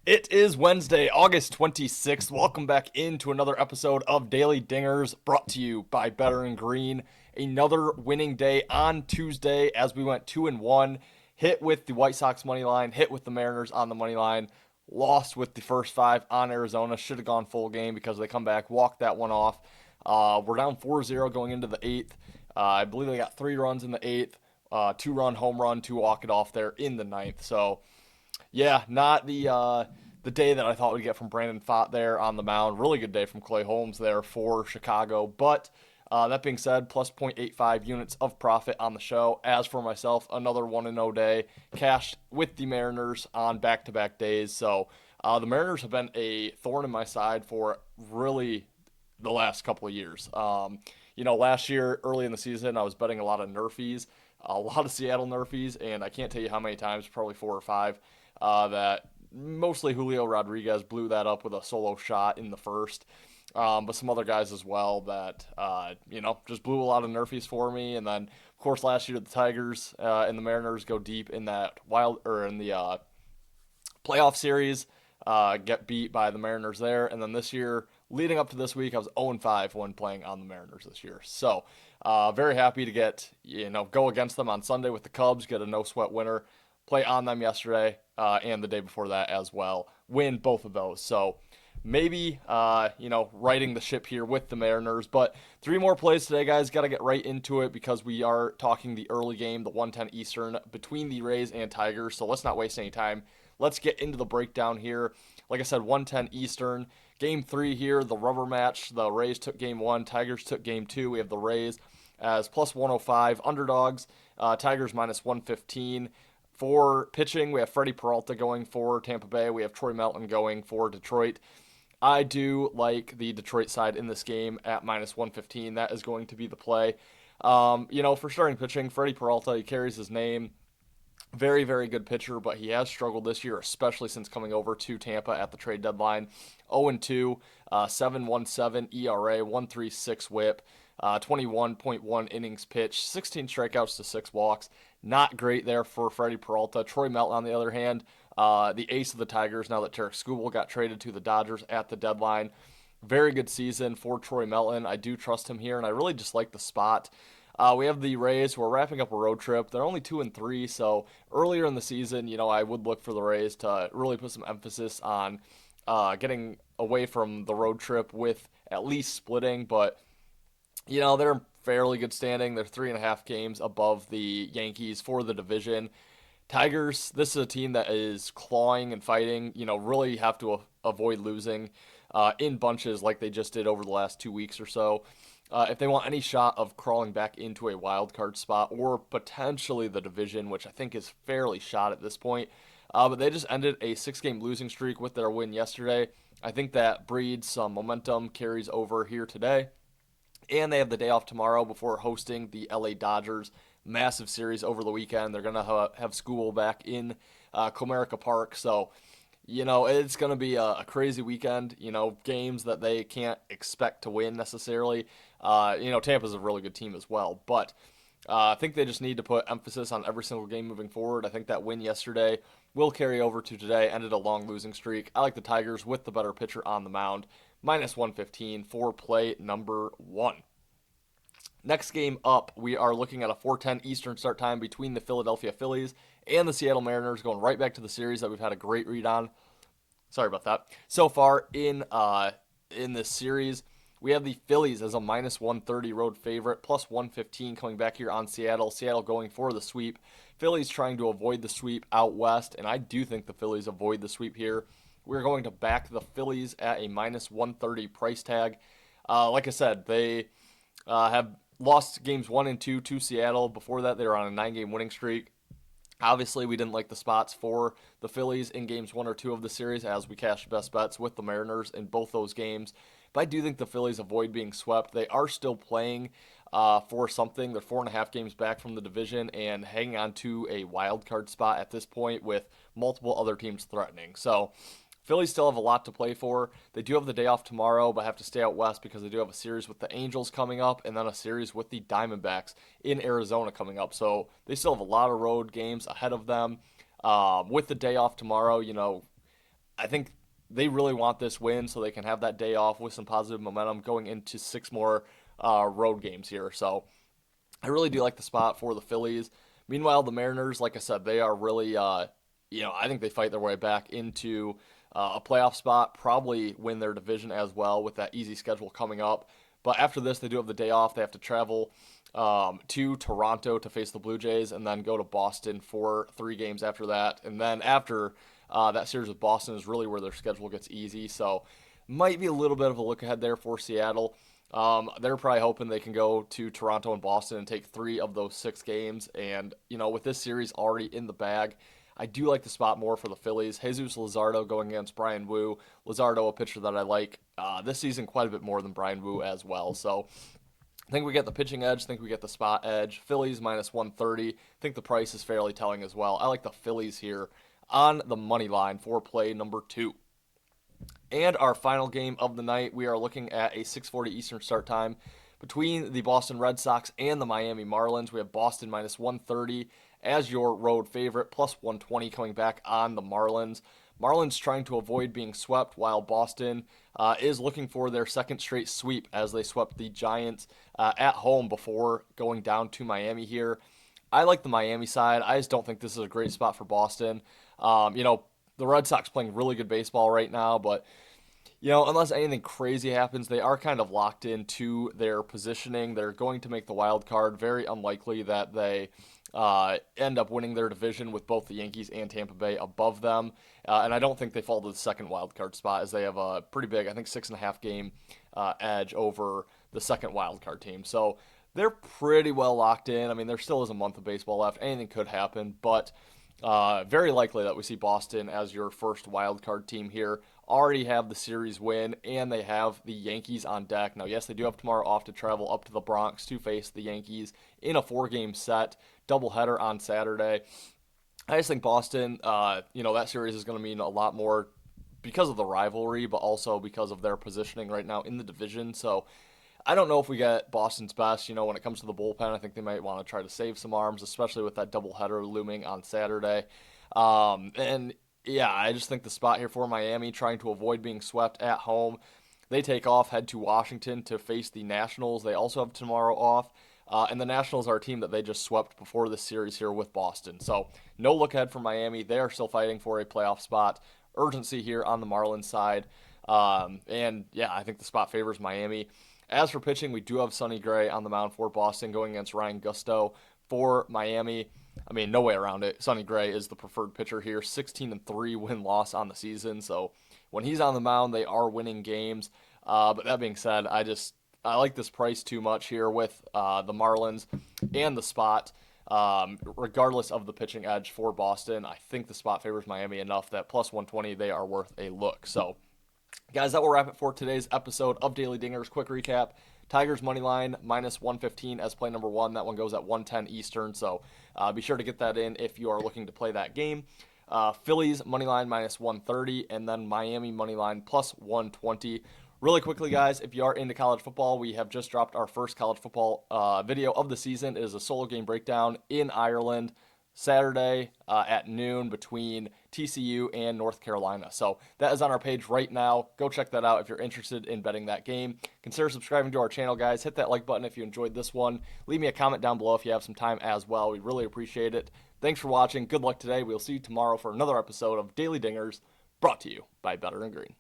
It is Wednesday, August 26th. Welcome back into another episode of Daily Dingers brought to you by Better and Green. Another winning day on Tuesday as we went 2-1. Hit with the White Sox money line, hit with the Mariners on the money line, lost with the first five on Arizona. Should have gone full game because they come back, walked that one off. We're down 4-0 going into the eighth. I believe they got 3 runs in the eighth, 2-run home run to walk it off there in the ninth. So yeah, not the day that I thought we'd get from Brandon Pfaadt there on the mound. Really good day from Clay Holmes there for Chicago. But that being said, plus 0.85 units of profit on the show. As for myself, another 1-0 day, cashed with the Mariners on back-to-back days. So the Mariners have been a thorn in my side for really the last couple of years. Last year, early in the season, I was betting a lot of Nerfies, a lot of Seattle Nerfies, and I can't tell you how many times, probably 4 or 5, that mostly Julio Rodriguez blew that up with a solo shot in the first. But some other guys as well that, just blew a lot of Nerfies for me. And then, of course, last year the Tigers and the Mariners go deep in that in the playoff series, get beat by the Mariners there. And then this year, leading up to this week, I was 0-5 when playing on the Mariners this year. So, very happy to go against them on Sunday with the Cubs, get a no-sweat winner, play on them yesterday, and the day before that as well, win both of those. So, maybe, righting the ship here with the Mariners. But 3 more plays today, guys. Got to get right into it because we are talking the early game, the 1:10 Eastern, between the Rays and Tigers. So let's not waste any time. Let's get into the breakdown here. Like I said, 1:10 Eastern. Game 3 here, the rubber match. The Rays took game 1. Tigers took game 2. We have the Rays as plus 105 underdogs. Tigers minus 115. For pitching, we have Freddie Peralta going for Tampa Bay. We have Troy Melton going for Detroit. I do like the Detroit side in this game at minus 115. That is going to be the play. For starting pitching, Freddie Peralta, he carries his name. Very, very good pitcher, but he has struggled this year, especially since coming over to Tampa at the trade deadline. 0-2, 7.17 ERA, 1.36 WHIP, 21.1 innings pitched, 16 strikeouts to 6 walks. Not great there for Freddie Peralta. Troy Melton, on the other hand, the ace of the Tigers, now that Tarek Skubal got traded to the Dodgers at the deadline. Very good season for Troy Melton. I do trust him here, and I really just like the spot. We have the Rays, who are wrapping up a road trip. They're only 2-3, so earlier in the season, I would look for the Rays to really put some emphasis on getting away from the road trip with at least splitting. But, they're in fairly good standing. They're 3.5 games above the Yankees for the division. Tigers, this is a team that is clawing and fighting, really have to avoid losing in bunches like they just did over the last 2 weeks or so. If they want any shot of crawling back into a wild card spot or potentially the division, which I think is fairly shot at this point. But they just ended a 6-game losing streak with their win yesterday. I think that breeds some momentum, carries over here today. And they have the day off tomorrow before hosting the LA Dodgers. Massive series over the weekend. They're going to have school back in Comerica Park. So, it's going to be a crazy weekend. Games that they can't expect to win necessarily. Tampa's a really good team as well. But I think they just need to put emphasis on every single game moving forward. I think that win yesterday will carry over to today. Ended a long losing streak. I like the Tigers with the better pitcher on the mound. Minus 115 for play number 1. Next game up, we are looking at a 4:10 Eastern start time between the Philadelphia Phillies and the Seattle Mariners, going right back to the series that we've had a great read on. Sorry about that. So far in this series, we have the Phillies as a minus 130 road favorite, plus 115 coming back here on Seattle. Seattle going for the sweep. Phillies trying to avoid the sweep out west, and I do think the Phillies avoid the sweep here. We're going to back the Phillies at a minus 130 price tag. Like I said, they have lost games 1 and 2 to Seattle. Before that, they were on a 9-game winning streak. Obviously, we didn't like the spots for the Phillies in games 1 or 2 of the series as we cashed best bets with the Mariners in both those games. But I do think the Phillies avoid being swept. They are still playing for something. They're 4.5 games back from the division and hanging on to a wild card spot at this point with multiple other teams threatening. So Phillies still have a lot to play for. They do have the day off tomorrow, but have to stay out west because they do have a series with the Angels coming up and then a series with the Diamondbacks in Arizona coming up. So they still have a lot of road games ahead of them. With the day off tomorrow, I think they really want this win so they can have that day off with some positive momentum going into 6 more road games here. So I really do like the spot for the Phillies. Meanwhile, the Mariners, like I said, they are really, I think they fight their way back into a playoff spot, probably win their division as well with that easy schedule coming up. But after this, they do have the day off. They have to travel to Toronto to face the Blue Jays and then go to Boston for 3 games after that. And then after that series with Boston is really where their schedule gets easy. So might be a little bit of a look ahead there for Seattle. They're probably hoping they can go to Toronto and Boston and take 3 of those 6 games. And, with this series already in the bag, I do like the spot more for the Phillies. Jesus Luzardo going against Brian Wu. Luzardo, a pitcher that I like this season quite a bit more than Brian Wu as well. So I think we get the pitching edge. I think we get the spot edge. Phillies minus 130. I think the price is fairly telling as well. I like the Phillies here on the money line for play number 2. And our final game of the night, we are looking at a 6:40 Eastern start time between the Boston Red Sox and the Miami Marlins. We have Boston minus 130 as your road favorite, plus 120 coming back on the Marlins. Marlins trying to avoid being swept, while Boston is looking for their second straight sweep as they swept the Giants at home before going down to Miami here. I like the Miami side. I just don't think this is a great spot for Boston. The Red Sox playing really good baseball right now, but unless anything crazy happens, they are kind of locked into their positioning. They're going to make the wild card. Very unlikely that they end up winning their division with both the Yankees and Tampa Bay above them. And I don't think they fall to the second wild card spot as they have a pretty big, I think, 6.5 game edge over the second wild card team. So they're pretty well locked in. I mean, there still is a month of baseball left. Anything could happen, but very likely that we see Boston as your first wild card team here. Already have the series win, and they have the Yankees on deck. Now, yes, they do have tomorrow off to travel up to the Bronx to face the Yankees in a 4-game set, doubleheader on Saturday. I just think Boston, that series is going to mean a lot more because of the rivalry, but also because of their positioning right now in the division. So I don't know if we get Boston's best. When it comes to the bullpen, I think they might want to try to save some arms, especially with that doubleheader looming on Saturday. I just think the spot here for Miami, trying to avoid being swept at home. They take off, head to Washington to face the Nationals. They also have tomorrow off. And the Nationals are a team that they just swept before this series here with Boston. So no look ahead for Miami. They are still fighting for a playoff spot. Urgency here on the Marlins side. I think the spot favors Miami. As for pitching, we do have Sonny Gray on the mound for Boston going against Ryan Gusto for Miami. I mean, no way around it. Sonny Gray is the preferred pitcher here. 16-3 win-loss on the season. So when he's on the mound, they are winning games. But that being said, I like this price too much here with the Marlins and the spot. Regardless of the pitching edge for Boston, I think the spot favors Miami enough that plus 120, they are worth a look. So guys, that will wrap it for today's episode of Daily Dingers. Quick recap. Tigers money line minus 115 as play number 1. That one goes at 110 Eastern, so be sure to get that in if you are looking to play that game. Phillies money line minus 130, and then Miami money line plus 120. Really quickly, guys, if you are into college football, we have just dropped our first college football video of the season. It is a solo game breakdown in Ireland. Saturday at noon between TCU and North Carolina. So that is on our page right now. Go check that out if you're interested in betting that game. Consider subscribing to our channel, guys. Hit that like button if you enjoyed this one. Leave me a comment down below if you have some time as well. We really appreciate it. Thanks for watching. Good luck today. We'll see you tomorrow for another episode of Daily Dingers, brought to you by Better and Green.